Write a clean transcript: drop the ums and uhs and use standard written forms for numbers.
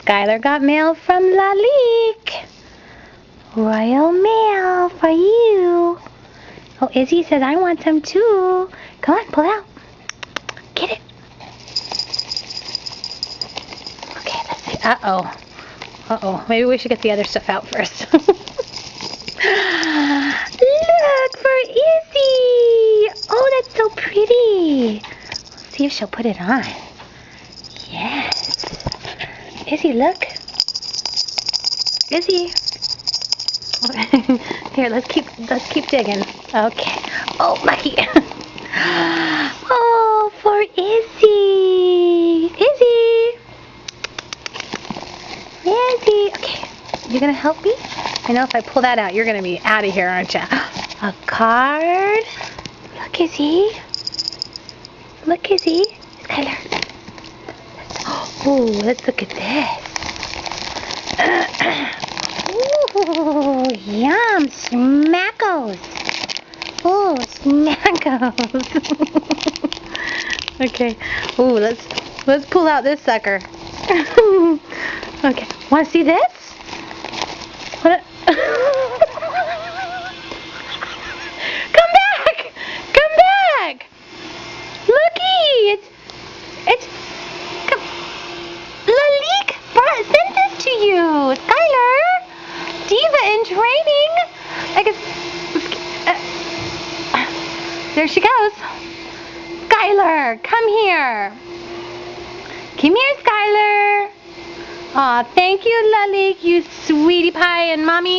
Skylar got mail from Lalique. Royal mail for you. Oh, Izzy says I want some too. Come on, pull it out. Get it. Okay, let's see. Uh-oh. Uh-oh. Maybe we should get the other stuff out first. Look for Izzy. Oh, that's so pretty. Let's see if she'll put it on. Yes. Izzy, look. Izzy. Here, let's keep digging. Okay. Oh, lucky. Oh, for Izzy. Izzy. Okay. You gonna help me? I know if I pull that out, you're gonna be out of here, aren't you? A card. Look, Izzy. Look, Izzy. Skylar. Oh, let's look at this. Ooh, yum, smackos. Oh, smackos. Okay. Ooh, let's pull out this sucker. Okay. Want to see this? What? Come back! Come back! Looky! It's Lalique sent this to you, Skylar. Diva in training. I guess. There she goes. Skylar, come here. Come here, Skylar. Aw, thank you, Lalique, you sweetie pie and mommy.